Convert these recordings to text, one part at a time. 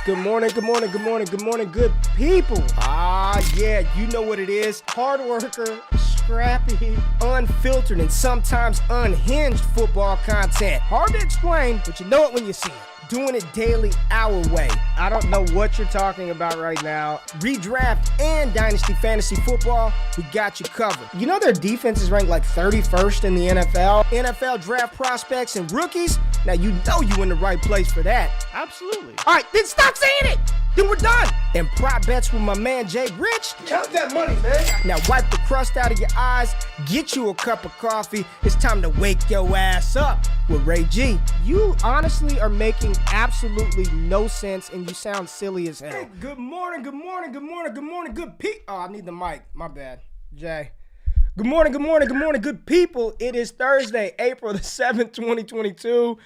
Good morning, good morning, good morning, good morning, good people. Yeah, you know what it is. Hard worker, scrappy, unfiltered, and sometimes unhinged football content. Hard to explain, but you know it when you see it. Doing it daily our way. I don't know what you're talking about right now. Redraft and Dynasty Fantasy Football, we got you covered. You know their defense is ranked like 31st in the NFL? NFL draft prospects and rookies? Now you know you in the right place for that. Absolutely. All right, then stop saying it. Then we're done. And prop bets with my man Jay Rich. Count that money, man. Now wipe the crust out of your eyes. Get you a cup of coffee. It's time to wake your ass up with Ray G. You honestly are making absolutely no sense, and you sound silly as hell. Hey, good morning, good morning, good morning, good morning, good people. Oh, I need the mic. My bad, Jay. Good morning, good morning, good morning, good people. It is Thursday, April the 7th, 2022.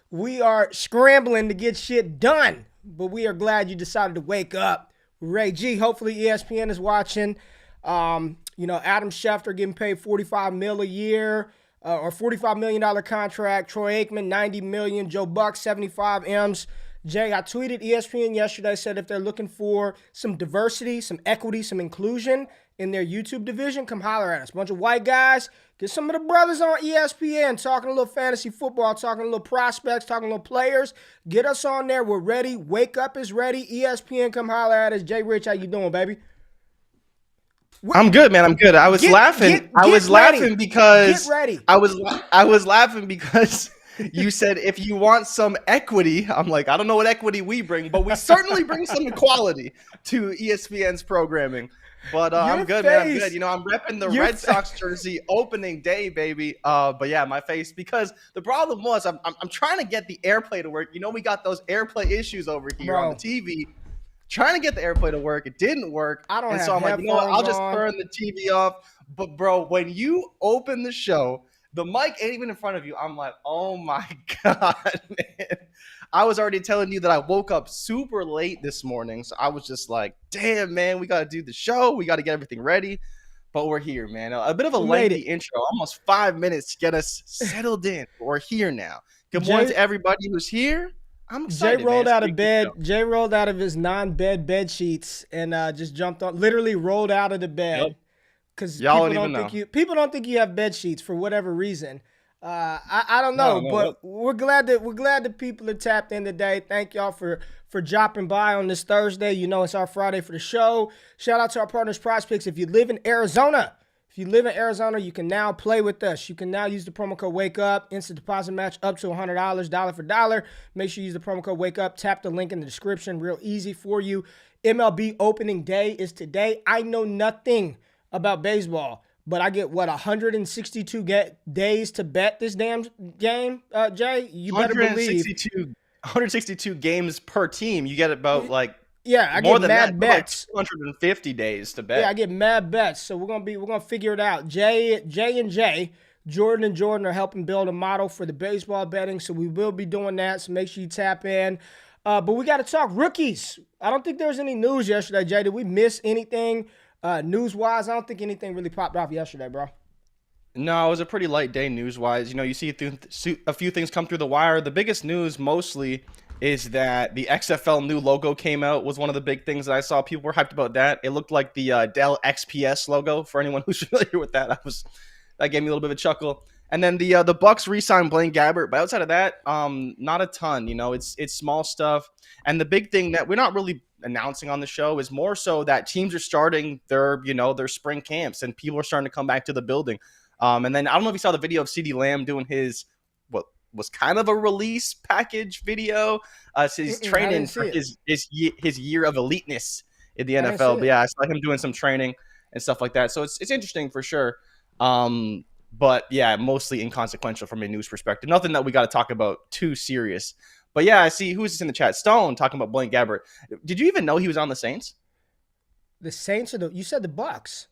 We are scrambling to get shit done, but we are glad you decided to wake up. Ray G, hopefully ESPN is watching. Adam Schefter getting paid $45 million a year, or $45 million contract. Troy Aikman, $90 million. Joe Buck, 75 M's. Jay, I tweeted ESPN yesterday, said if they're looking for some diversity, some equity, some inclusion in their YouTube division, come holler at us. Bunch of white guys. Get some of the brothers on ESPN talking a little fantasy football, talking a little prospects, talking a little players. Get us on there. We're ready. Wake Up is ready. ESPN, come holler at us. Jay Rich, how you doing, baby? I'm good, man. I'm good. I was laughing. I was laughing because you said if you want some equity. I'm like, I don't know what equity we bring, but we certainly bring some equality to ESPN's programming. But I'm good, man. I'm good. I'm repping the Red Sox jersey opening day, baby. But yeah, my face, because the problem was I'm trying to get the AirPlay to work. We got those AirPlay issues over here on the TV. Trying to get the AirPlay to work, it didn't work. I'm like, I'll just turn the TV off. But bro, when you open the show, the mic ain't even in front of you. I'm like, oh my God, man. I was already telling you that I woke up super late this morning. So I was just like, damn, man, we got to do the show. We got to get everything ready. But we're here, man. A bit of a lengthy intro, almost 5 minutes to get us settled in. We're here now. Good morning to everybody who's here. I'm excited, Jay rolled out of bed. Jay rolled out of his non-bed bed sheets and just jumped on. Literally rolled out of the bed because people don't think you have bed sheets for whatever reason. I don't know, but we're glad that people are tapped in today. Thank y'all for dropping by on this Thursday. It's our Friday for the show. Shout out to our partners, Prospects. If you live in Arizona, you can now play with us. You can now use the promo code WakeUp. Instant deposit match up to $100, dollar for dollar. Make sure you use the promo code WakeUp. Tap the link in the description. Real easy for you. MLB opening day is today. I know nothing about baseball, but I get, 162 days to bet this damn game, Jay? You better believe. 162 games per team. You get about I get mad bets. 250 days to bet. Yeah, I get mad bets. So we're gonna figure it out. Jay and Jay, Jordan and Jordan are helping build a model for the baseball betting. So we will be doing that. So make sure you tap in. But we got to talk rookies. I don't think there was any news yesterday, Jay. Did we miss anything news-wise? I don't think anything really popped off yesterday, bro. No, it was a pretty light day news-wise. You see a few things come through the wire. The biggest news mostly is that the XFL new logo came out, was one of the big things that I saw. People were hyped about that. It looked like the Dell XPS logo, for anyone who's familiar with that. That gave me a little bit of a chuckle. And then the Bucks re-signed Blaine Gabbert, but outside of that, not a ton. It's small stuff. And the big thing that we're not really announcing on the show is more so that teams are starting their spring camps and people are starting to come back to the building. And then I don't know if you saw the video of CeeDee Lamb doing his what was kind of a release package video. So he's training for his year of eliteness in the NFL. But yeah, I saw him doing some training and stuff like that. So it's interesting for sure. But yeah, mostly inconsequential from a news perspective. Nothing that we got to talk about too serious. But yeah, I see who's this in the chat. Stone talking about Blaine Gabbert. Did you even know he was on the Saints? The Saints you said the Bucks.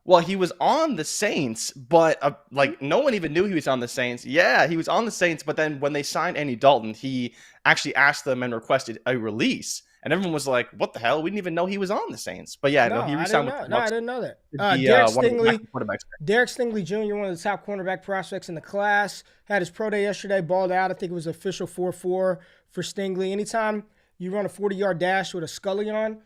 Well, he was on the Saints, but no one even knew he was on the Saints. Yeah, he was on the Saints, but then when they signed Andy Dalton, he actually asked them and requested a release. And everyone was like, what the hell? We didn't even know he was on the Saints. But yeah, he re-signed with the Bucks. I didn't know that. Derek Stingley Jr., one of the top cornerback prospects in the class, had his pro day yesterday, balled out. I think it was official 4-4 for Stingley. Anytime you run a 40-yard dash with a Scully on,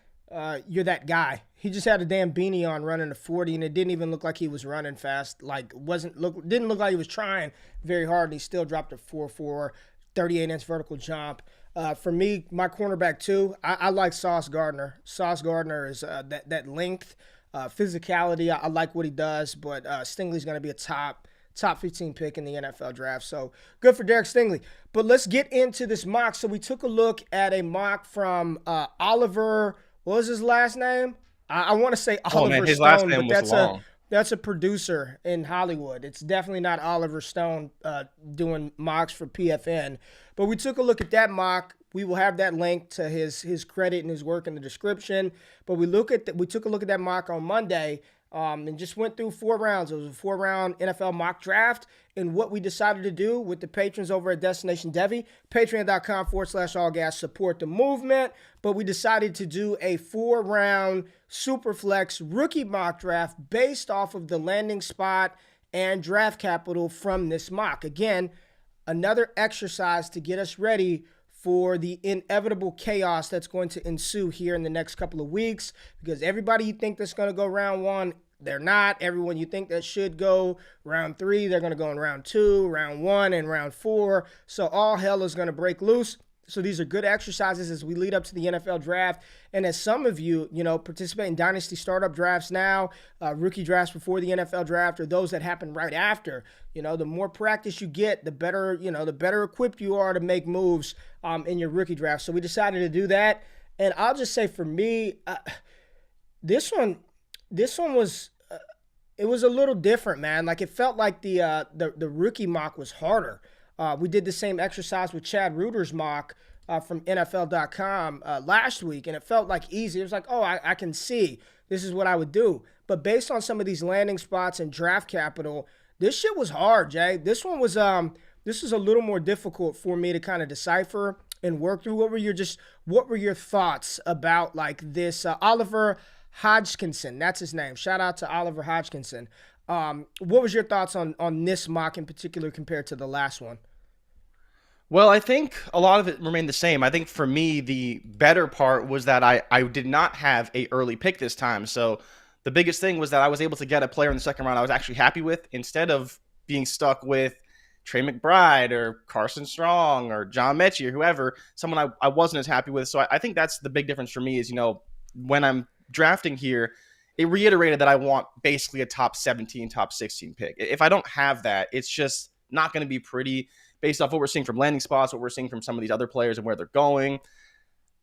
you're that guy. He just had a damn beanie on running a 40, and it didn't even look like he was running fast. Like, didn't look like he was trying very hard, and he still dropped a 4.4, 38-inch vertical jump. For me, my cornerback too, I like Sauce Gardner. Sauce Gardner is that length, physicality. I like what he does, but Stingley's going to be a top 15 pick in the NFL draft. So good for Derek Stingley. But let's get into this mock. So we took a look at a mock from Oliver. What was his last name? I want to say Oliver his Stone, last name but was long. that's a producer in Hollywood. It's definitely not Oliver Stone doing mocks for PFN. But we took a look at that mock. We will have that link to his credit and his work in the description. But we took a look at that mock on Monday and just went through 4 rounds. It was a 4-round NFL mock draft. And what we decided to do with the patrons over at Destination Devy, patreon.com/allgas, support the movement. But we decided to do a 4-round Superflex rookie mock draft based off of the landing spot and draft capital from this mock. Again, another exercise to get us ready for the inevitable chaos that's going to ensue here in the next couple of weeks, because everybody you think that's going to go round 1, they're not. Everyone you think that should go round 3, they're going to go in round 2, round 1, and round 4. So all hell is going to break loose. So these are good exercises as we lead up to the NFL draft. And as some of you, participate in dynasty startup drafts now, rookie drafts before the NFL draft, or those that happen right after, the more practice you get, the better equipped you are to make moves in your rookie draft. So we decided to do that. And I'll just say for me, this one was, it was a little different, man. Like, it felt like the rookie mock was harder. We did the same exercise with Chad Reuter's mock from NFL.com last week, and it felt like easy. It was like, oh, I can see this is what I would do. But based on some of these landing spots and draft capital, this shit was hard, Jay. This one was this is a little more difficult for me to kind of decipher and work through. What were your thoughts about like this Oliver Hodgkinson? That's his name. Shout out to Oliver Hodgkinson. What was your thoughts on this mock in particular compared to the last one? Well, I think a lot of it remained the same. I think for me, the better part was that I did not have a early pick this time. So the biggest thing was that I was able to get a player in the second round I was actually happy with, instead of being stuck with Trey McBride or Carson Strong or John Mechie or whoever, someone I wasn't as happy with. So I think that's the big difference for me is, when I'm drafting here, it reiterated that I want basically a top 17, top 16 pick. If I don't have that, it's just not going to be pretty based off what we're seeing from landing spots, what we're seeing from some of these other players and where they're going.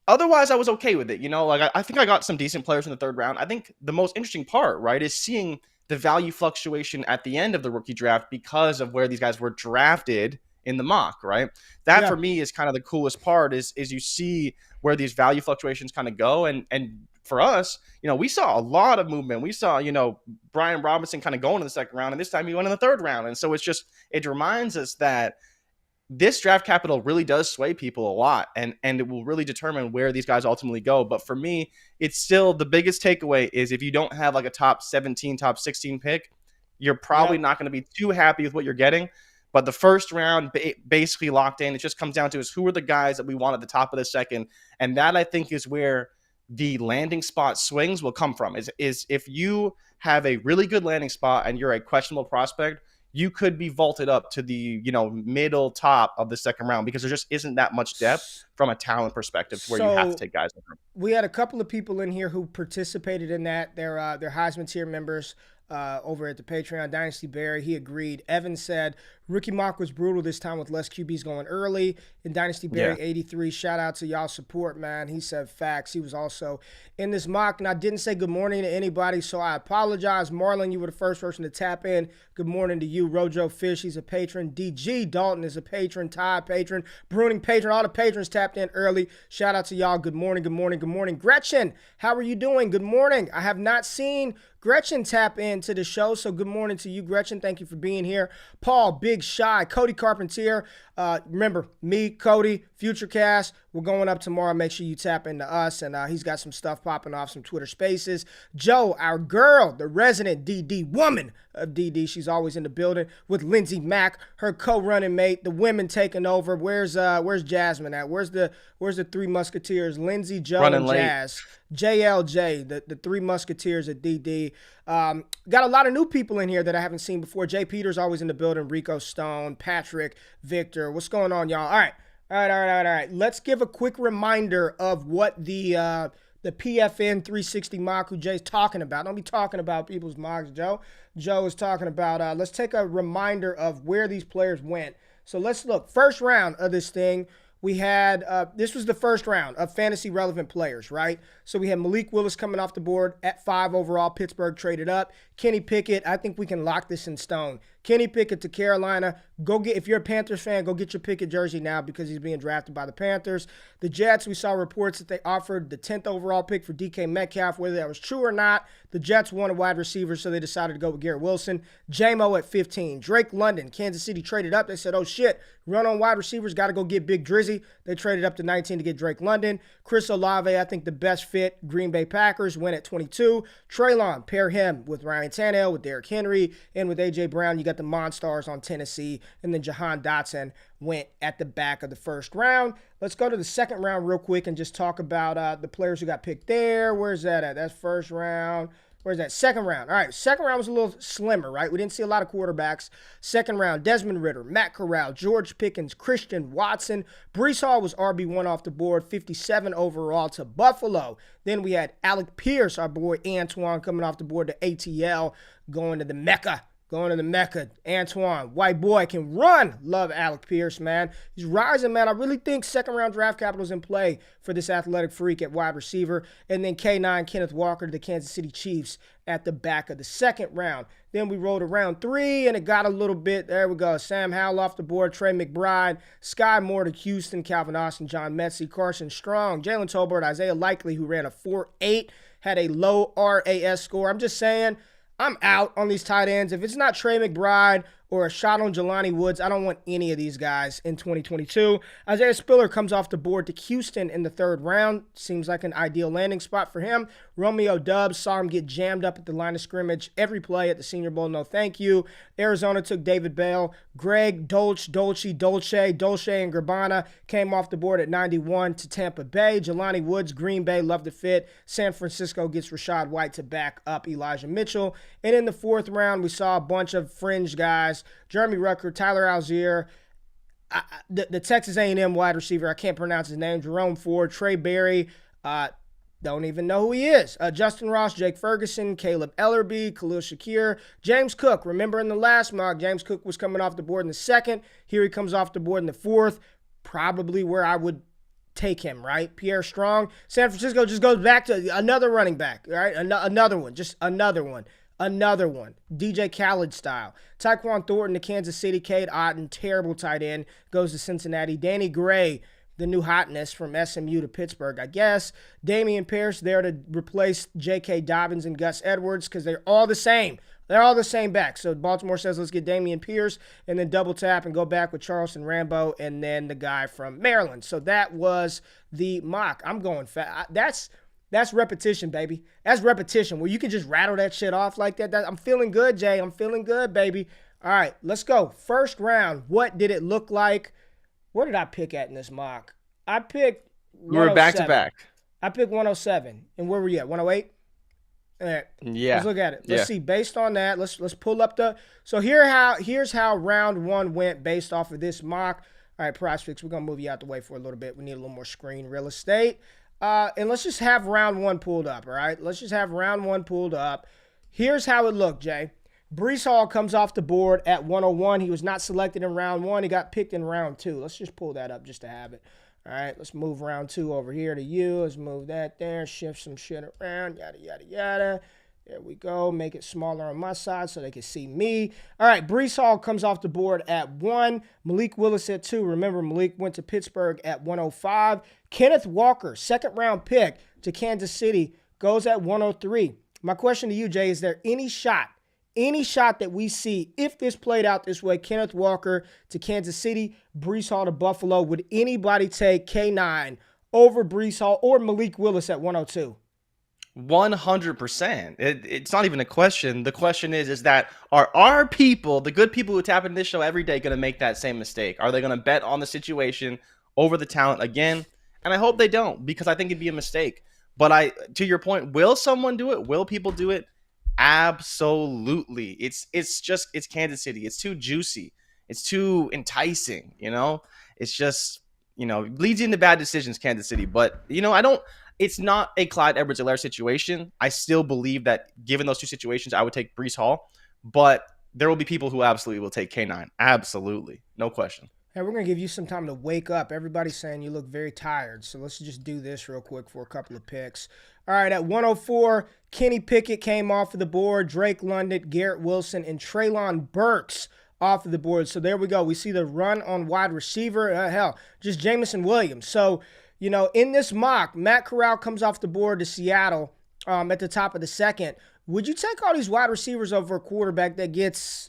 Otherwise, I was okay with it. I think I got some decent players in the third round. I think the most interesting part, right, is seeing the value fluctuation at the end of the rookie draft because of where these guys were drafted in the mock, right? That for me is kind of the coolest part is you see where these value fluctuations kind of go. And for us, we saw a lot of movement. We saw, Brian Robinson kind of going in the second round, and this time he went in the third round. And so it reminds us that this draft capital really does sway people a lot, and it will really determine where these guys ultimately go. But for me, it's still the biggest takeaway is if you don't have like a top 17, top 16 pick, you're probably not going to be too happy with what you're getting. But the first round basically locked in. It just comes down to is who are the guys that we want at the top of the second. And that, I think, is where the landing spot swings will come from. Is if you have a really good landing spot and you're a questionable prospect, you could be vaulted up to the middle top of the second round because there just isn't that much depth from a talent perspective to where you have to take guys. We had a couple of people in here who participated in that. They're Heisman tier members over at the Patreon. Dynasty Barry, he agreed. Evan said rookie mock was brutal this time with less QBs going early. And Dynasty Barry 83, shout out to y'all support, man. He said facts. He was also in this mock, and I didn't say good morning to anybody, so I apologize. Marlon, you were the first person to tap in. Good morning to you. Rojo Fish, he's a patron. DG Dalton is a patron. Ty patron. Bruning patron. All the patrons tapped in early. Shout out to y'all. Good morning, good morning, good morning. Gretchen, how are you doing? Good morning. I have not seen Gretchen tap into the show, so good morning to you, Gretchen. Thank you for being here. Paul, big Big Shy, Cody Carpentier. Remember, me, Cody, Futurecast, we're going up tomorrow. Make sure you tap into us. And he's got some stuff popping off, some Twitter Spaces. Joe, our girl, the resident DD woman of DD. She's always in the building with Lindsay Mack, her co-running mate. The women taking over. Where's Jasmine at? Where's the three musketeers? Lindsay, Joe, Running and late. Jazz. JLJ, the three musketeers at DD. Got a lot of new people in here that I haven't seen before. Jay Peters always in the building. Rico Stone, Patrick, Victor. What's going on, y'all? All right. Let's give a quick reminder of what the PFN 360 mock who Jay's talking about. Don't be talking about people's mocks, Joe. Joe is talking about, let's take a reminder of where these players went. So let's look. First round of this thing, we had, this was the first round of fantasy relevant players, right? So we had Malik Willis coming off the board at 5 overall. Pittsburgh traded up. Kenny Pickett, I think we can lock this in stone. Kenny Pickett to Carolina. If you're a Panthers fan, go get your Pickett jersey now because he's being drafted by the Panthers. The Jets, we saw reports that they offered the 10th overall pick for DK Metcalf. Whether that was true or not, the Jets wanted wide receivers, so they decided to go with Garrett Wilson. J-Mo at 15. Drake London, Kansas City traded up. They said, oh shit, run on wide receivers, got to go get Big Drizzy. They traded up to 19 to get Drake London. Chris Olave, I think the best fit. Green Bay Packers went at 22. Treylon, pair him with Ryan Tannehill, with Derrick Henry, and with A.J. Brown. You got the Monstars on Tennessee, and then Jahan Dotson went at the back of the first round. Let's go to the second round real quick and just talk about the players who got picked there. Where's that at? That's first round. Where's that? Second round. All right, second round was a little slimmer, right? We didn't see a lot of quarterbacks. Second round, Desmond Ridder, Matt Corral, George Pickens, Christian Watson. Brees Hall was RB1 off the board, 57 overall to Buffalo. Then we had Alec Pierce, our boy Antoine, coming off the board to ATL, going to the Mecca. Antoine, white boy, can run. Love Alec Pierce, man. He's rising, man. I really think second-round draft capital is in play for this athletic freak at wide receiver. And then K9, Kenneth Walker to the Kansas City Chiefs at the back of the second round. Then we rolled to round 3, and it got a little bit. There we go. Sam Howell off the board. Trey McBride. Sky Moore to Houston. Calvin Austin. John Metsy. Carson Strong. Jalen Tolbert. Isaiah Likely, who ran a 4.8. Had a low RAS score. I'm just saying, I'm out on these tight ends. If it's not Trey McBride or a shot on Jelani Woods, I don't want any of these guys in 2022. Isaiah Spiller comes off the board to Houston in the third round. Seems like an ideal landing spot for him. Romeo Doubs, saw him get jammed up at the line of scrimmage every play at the Senior Bowl. No thank you. Arizona took David Bell. Greg Dolce, and Gabbana came off the board at 91 to Tampa Bay. Jelani Woods, Green Bay, love the fit. San Francisco gets Rachaad White to back up Elijah Mitchell. And in the fourth round, we saw a bunch of fringe guys. Jeremy Rucker, Tyler Algier, the Texas A&M wide receiver, I can't pronounce his name, Jerome Ford, Trey Berry, don't even know who he is. Justin Ross, Jake Ferguson, Caleb Ellerby, Khalil Shakir, James Cook. Remember in the last mock, James Cook was coming off the board in the second. Here he comes off the board in the fourth. Probably where I would take him, right? Pierre Strong. San Francisco just goes back to another running back, right? Another one. DJ Khaled style. Tyquan Thornton to Kansas City. Cade Otton, terrible tight end, goes to Cincinnati. Danny Gray, the new hotness from SMU to Pittsburgh, I guess. Damian Pierce there to replace J.K. Dobbins and Gus Edwards because they're all the same. They're all the same back. So Baltimore says, let's get Damian Pierce and then double tap and go back with Charleston Rambo and then the guy from Maryland. So that was the mock. I'm going fast. That's repetition, baby. That's repetition where you can just rattle that shit off like that. I'm feeling good, Jay. I'm feeling good, baby. All right, let's go. First round, what did it look like? Where did I pick at in this mock? I picked 107. We were back-to-back. I picked 107. And where were you at, 108? All right. Yeah. Let's look at it. Let's see. Based on that, let's pull up the – so here's how round 1 went based off of this mock. All right, Prospects, we're going to move you out the way for a little bit. We need a little more screen real estate. And let's just have round 1 pulled up, all right? Let's just have round 1 pulled up. Here's how it looked, Jay. Brees Hall comes off the board at 101. He was not selected in round 1. He got picked in round 2. Let's just pull that up just to have it. All right, let's move round 2 over here to you. Let's move that there, shift some shit around, yada, yada, yada. There we go. Make it smaller on my side so they can see me. All right, Brees Hall comes off the board at 1. Malik Willis at 2. Remember, Malik went to Pittsburgh at 105. Kenneth Walker, second-round pick to Kansas City, goes at 103. My question to you, Jay, is there any shot any shot that we see, if this played out this way, Kenneth Walker to Kansas City, Breece Hall to Buffalo, would anybody take K9 over Breece Hall or Malik Willis at 102? 100%. It's not even a question. The question is that are our people, the good people who tap into this show every day, going to make that same mistake? Are they going to bet on the situation over the talent again? And I hope they don't, because I think it'd be a mistake. But to your point, will someone do it? Will people do it? Absolutely. It's Kansas City. It's too juicy. It's too enticing, It's just, leads into bad decisions, Kansas City. But, it's not a Clyde Edwards-Helaire situation. I still believe that given those two situations, I would take Breece Hall. But there will be people who absolutely will take K9. Absolutely. No question. Hey, we're going to give you some time to wake up. Everybody's saying you look very tired, so let's just do this real quick for a couple of picks. All right, at 104, Kenny Pickett came off of the board. Drake London, Garrett Wilson, and Treylon Burks off of the board. So there we go. We see the run on wide receiver. Just Jamison Williams. So, in this mock, Matt Corral comes off the board to Seattle at the top of the second. Would you take all these wide receivers over a quarterback that gets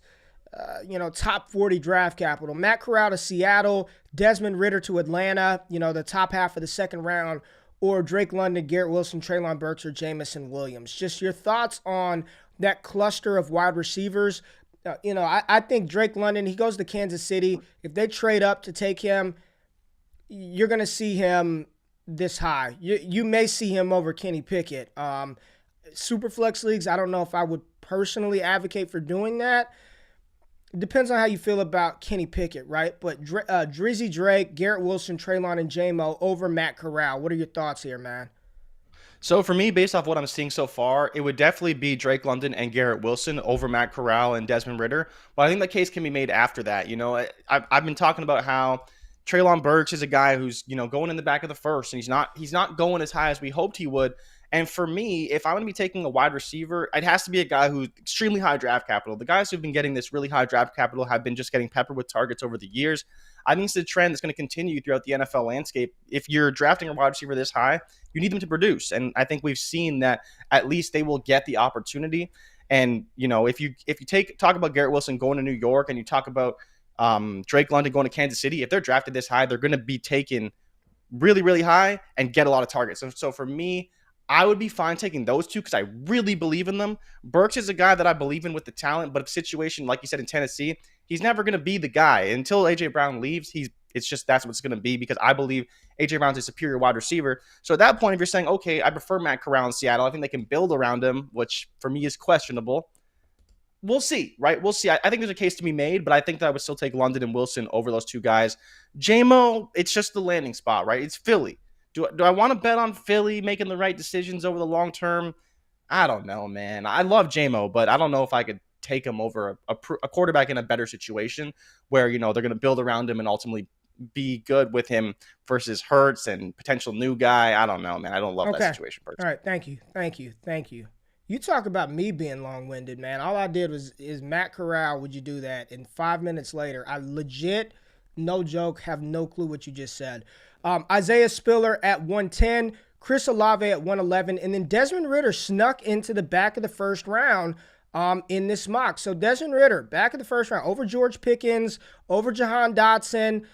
top 40 draft capital? Matt Corral to Seattle, Desmond Ridder to Atlanta, the top half of the second round, or Drake London, Garrett Wilson, Treylon Burks, or Jamison Williams? Just your thoughts on that cluster of wide receivers. I think Drake London, he goes to Kansas City. If they trade up to take him, you're going to see him this high. You may see him over Kenny Pickett. Superflex leagues, I don't know if I would personally advocate for doing that. It depends on how you feel about Kenny Pickett, right? But Drizzy Drake, Garrett Wilson, Treylon, and J-Mo over Matt Corral. What are your thoughts here, man? So for me, based off what I'm seeing so far, it would definitely be Drake London and Garrett Wilson over Matt Corral and Desmond Ridder. But I think the case can be made after that. I've been talking about how Treylon Burks is a guy who's, going in the back of the first, and he's not going as high as we hoped he would. And for me, if I'm going to be taking a wide receiver, it has to be a guy who's extremely high draft capital. The guys who've been getting this really high draft capital have been just getting peppered with targets over the years. I think it's a trend that's going to continue throughout the NFL landscape. If you're drafting a wide receiver this high, you need them to produce. And I think we've seen that at least they will get the opportunity. And, if you talk about Garrett Wilson going to New York, and you talk about Drake London going to Kansas City, if they're drafted this high, they're going to be taken really, really high and get a lot of targets. So for me, I would be fine taking those two because I really believe in them. Burks is a guy that I believe in with the talent, but a situation, like you said, in Tennessee, he's never going to be the guy. Until A.J. Brown leaves, that's what it's going to be, because I believe A.J. Brown's a superior wide receiver. So at that point, if you're saying, okay, I prefer Matt Corral in Seattle, I think they can build around him, which for me is questionable. We'll see, right? We'll see. I think there's a case to be made, but I think that I would still take London and Wilson over those two guys. J-Mo, it's just the landing spot, right? It's Philly. Do I want to bet on Philly making the right decisions over the long term? I don't know, man. I love J-Mo, but I don't know if I could take him over a quarterback in a better situation where, they're going to build around him and ultimately be good with him versus Hurts and potential new guy. I don't know, man. I don't love that situation personally. All right. Thank you. You talk about me being long-winded, man. All I did is Matt Corral, would you do that? And 5 minutes later, I legit, no joke, have no clue what you just said. Isaiah Spiller at 110, Chris Olave at 111, and then Desmond Ridder snuck into the back of the first round in this mock. So Desmond Ridder, back of the first round, over George Pickens, over Jahan Dotson.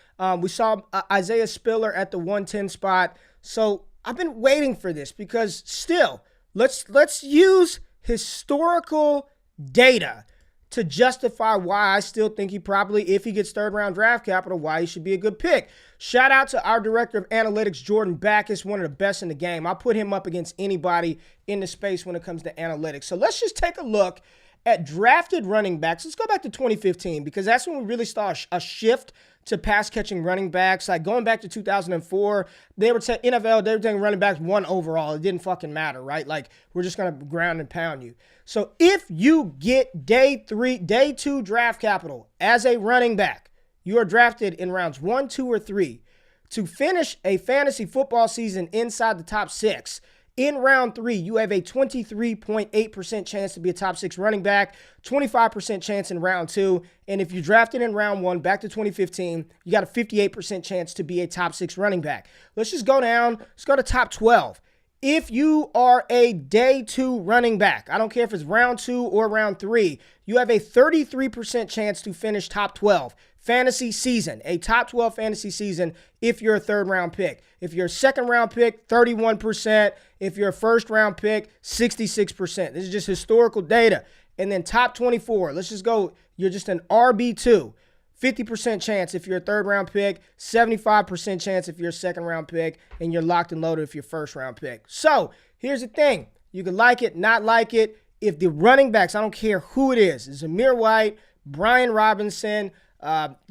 We saw Isaiah Spiller at the 110 spot. So I've been waiting for this because still, let's use historical data to justify why I still think he probably, if he gets third round draft capital, why he should be a good pick. Shout out to our director of analytics, Jordan Backus, one of the best in the game. I put him up against anybody in the space when it comes to analytics. So let's just take a look at drafted running backs. Let's go back to 2015 because that's when we really saw a shift to pass-catching running backs. Like going back to 2004, they were NFL, they were taking running backs 1 overall. It didn't fucking matter, right? Like we're just going to ground and pound you. So if you get day 2 draft capital as a running back, you are drafted in rounds 1, 2, or 3 to finish a fantasy football season inside the top 6. In round 3, you have a 23.8% chance to be a top 6 running back, 25% chance in round 2, and if you drafted in round 1, back to 2015, you got a 58% chance to be a top 6 running back. Let's just go down. Let's go to top 12. If you are a day 2 running back, I don't care if it's round 2 or round 3, you have a 33% chance to finish top 12 fantasy season, a top 12 fantasy season if you're a 3rd round pick. If you're a 2nd round pick, 31%. If you're a 1st round pick, 66%. This is just historical data. And then top 24, let's just go, you're just an RB2. 50% chance if you're a 3rd round pick, 75% chance if you're a 2nd round pick, and you're locked and loaded if you're 1st round pick. So here's the thing. You can like it, not like it. If the running backs, I don't care who it is, Zamir White, Brian Robinson,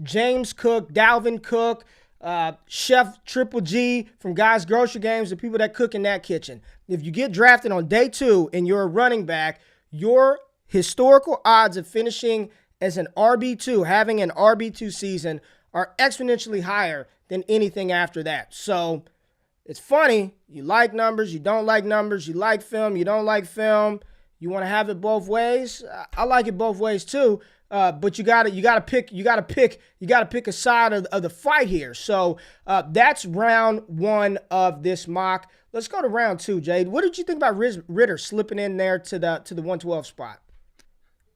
James Cook, Dalvin Cook, Chef Triple G from Guys Grocery Games, the people that cook in that kitchen. If you get drafted on day 2 and you're a running back, your historical odds of finishing as an RB2, having an RB2 season, are exponentially higher than anything after that. So it's funny. You like numbers, you don't like numbers, you like film, you don't like film. You want to have it both ways? I like it both ways too. But you gotta pick a side of the fight here. So that's round 1 of this mock. Let's go to round 2, Jade. What did you think about Ritter slipping in there to the 112 spot?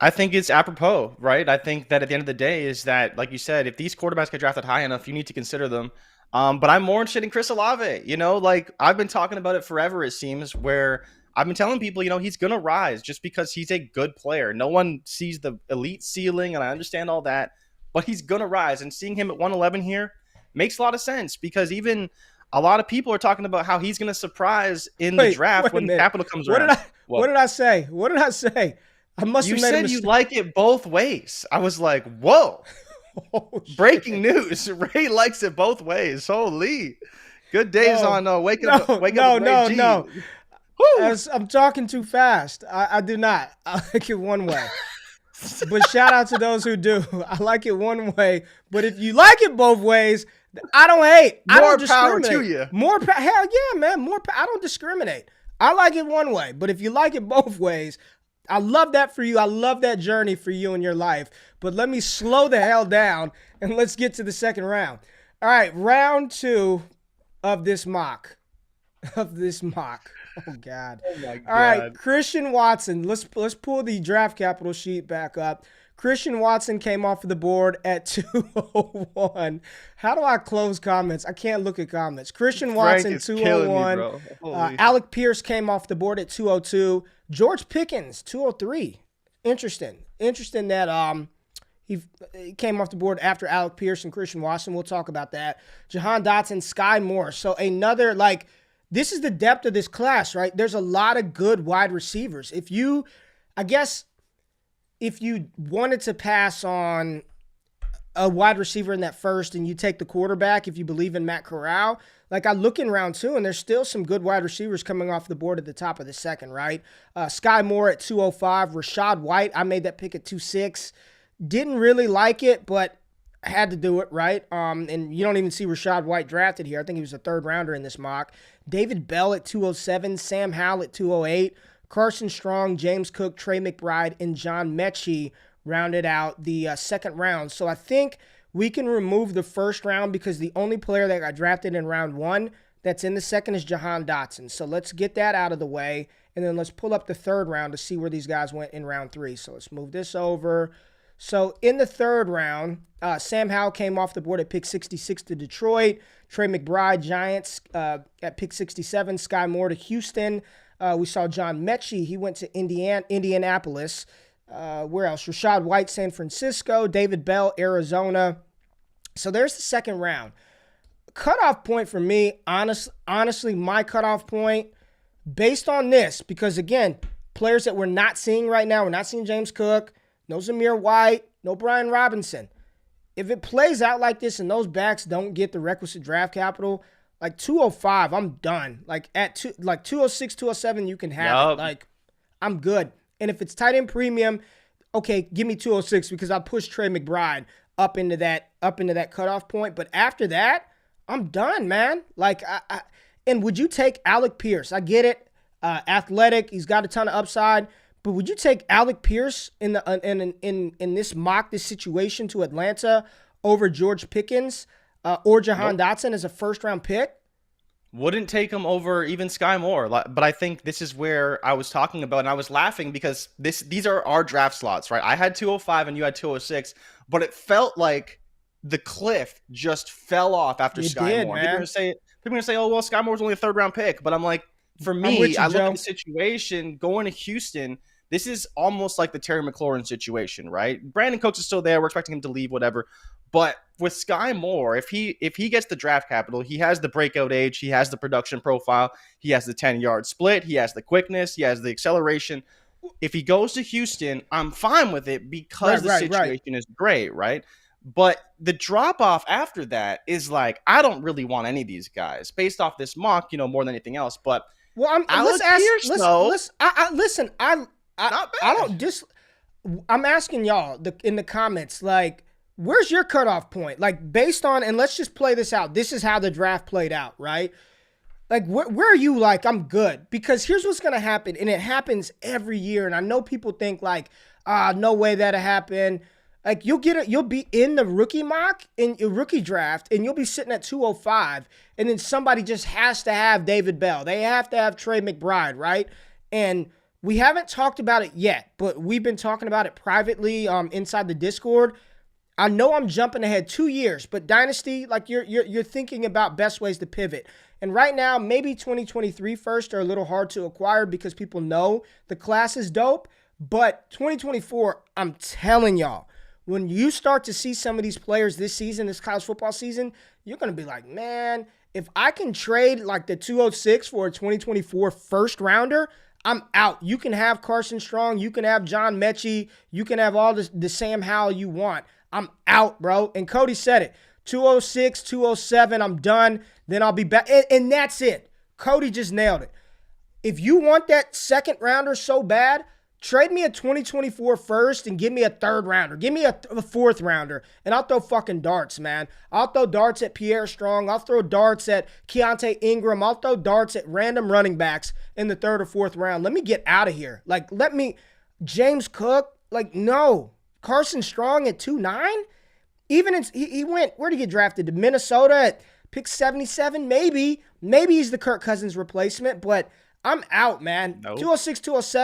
I think it's apropos, right? I think that at the end of the day is that, like you said, if these quarterbacks get drafted high enough, you need to consider them. But I'm more interested in Chris Olave. You know, like I've been talking about it forever, it seems, where I've been telling people, you know, he's going to rise just because he's a good player. No one sees the elite ceiling, and I understand all that, but he's going to rise. And seeing him at 111 here makes a lot of sense because even a lot of people are talking about how he's going to surprise in the draft when capital comes around. What did I say? I must have made a mistake. You said you like it both ways. I was like, whoa. Oh, breaking news. Ray likes it both ways. Holy. Good days on waking up. No. I'm talking too fast. I do not. I like it one way. But shout out to those who do. I like it one way. But if you like it both ways, I don't hate. I don't discriminate. More power to you. More power. Hell yeah, man. More. I don't discriminate. I like it one way. But if you like it both ways, I love that for you. I love that journey for you in your life. But let me slow the hell down and let's get to the 2nd round. All right, round 2 of this mock. Oh, God. Oh, my God. All right, Christian Watson. Let's pull the draft capital sheet back up. Christian Watson came off of the board at 201. How do I close comments? I can't look at comments. Christian Watson, 201. Alec Pierce came off the board at 202. George Pickens, 203. Interesting that he came off the board after Alec Pierce and Christian Watson. We'll talk about that. Jahan Dotson, Sky Moore. So another, this is the depth of this class, right? There's a lot of good wide receivers. If you wanted to pass on a wide receiver in that first and you take the quarterback, if you believe in Matt Corral, I look in round 2 and there's still some good wide receivers coming off the board at the top of the 2nd, right? Sky Moore at 205, Rashad White, I made that pick at 206. Didn't really like it, but I had to do it, right? And you don't even see Rashad White drafted here. I think he was a 3rd rounder in this mock. David Bell at 207, Sam Howell at 208, Carson Strong, James Cook, Trey McBride, and John Mechie rounded out the 2nd round. So I think we can remove the 1st round because the only player that got drafted in round 1 that's in the 2nd is Jahan Dotson. So let's get that out of the way, and then let's pull up the 3rd round to see where these guys went in round 3. So let's move this over. So in the 3rd round, Sam Howell came off the board at pick 66 to Detroit. Trey McBride, Giants, at pick 67. Sky Moore to Houston. We saw John Mechie. He went to Indianapolis. Where else? Rashad White, San Francisco. David Bell, Arizona. So there's the 2nd round. Cutoff point for me, honestly, my cutoff point, based on this, because again, players that we're not seeing right now, we're not seeing James Cook, no Zamir White, no Brian Robinson. If it plays out like this and those backs don't get the requisite draft capital, 205, I'm done. At 206, 207, you can have it. I'm good. And if it's tight end premium, okay, give me 206 because I pushed Trey McBride up into that cutoff point. But after that, I'm done, man. And would you take Alec Pierce? I get it, athletic, he's got a ton of upside. But would you take Alec Pierce in this mock, this situation to Atlanta over George Pickens or Jahan Dotson as a 1st round pick? Wouldn't take him over even Sky Moore. But I think this is where I was talking about, and I was laughing because these are our draft slots, right? I had 205 and you had 206, but it felt like the cliff just fell off after You Sky did, Moore. man. People are gonna say, oh well, Sky Moore's only a 3rd-round pick, but I'm like, for I'm me, with you, I look Joe. at the situation going to Houston. This is almost like the Terry McLaurin situation, right? Brandon Cooks is still there. We're expecting him to leave, whatever. But with Sky Moore, if he gets the draft capital, he has the breakout age, he has the production profile, he has the 10-yard split, he has the quickness, he has the acceleration. If he goes to Houston, I'm fine with it because the situation is great, right? But the drop off after that is like, I don't really want any of these guys based off this mock, more than anything else. But Well, I'm asking y'all in the comments, like, where's your cutoff point? Like, based on, and let's just play this out. This is how the draft played out, right? Like, where are you like, I'm good? Because here's what's going to happen, and it happens every year, and I know people think like, no way that'll happen. Like, you'll be in the rookie mock, in your rookie draft, and you'll be sitting at 205, and then somebody just has to have David Bell. They have to have Trey McBride, right? And we haven't talked about it yet, but we've been talking about it privately inside the Discord. I know I'm jumping ahead 2 years, but Dynasty, like you're thinking about best ways to pivot. And right now, maybe 2023 first are a little hard to acquire because people know the class is dope. But 2024, I'm telling y'all, when you start to see some of these players this season, this college football season, you're going to be like, man, if I can trade like the 206 for a 2024 first rounder, I'm out. You can have Carson Strong. You can have John Mechie. You can have all the Sam Howell you want. I'm out, bro. And Cody said it. 206, 207, I'm done. Then I'll be back. And that's it. Cody just nailed it. If you want that second rounder so bad, trade me a 2024 first and give me a 3rd rounder. Give me a 4th rounder, and I'll throw fucking darts, man. I'll throw darts at Pierre Strong. I'll throw darts at Keontae Ingram. I'll throw darts at random running backs in the 3rd or 4th round. Let me get out of here. Like, James Cook, like, no. Carson Strong at 2.9? Even he went, where did he get drafted? To Minnesota at pick 77? Maybe. Maybe he's the Kirk Cousins replacement, but I'm out, man. Nope. 206, 207.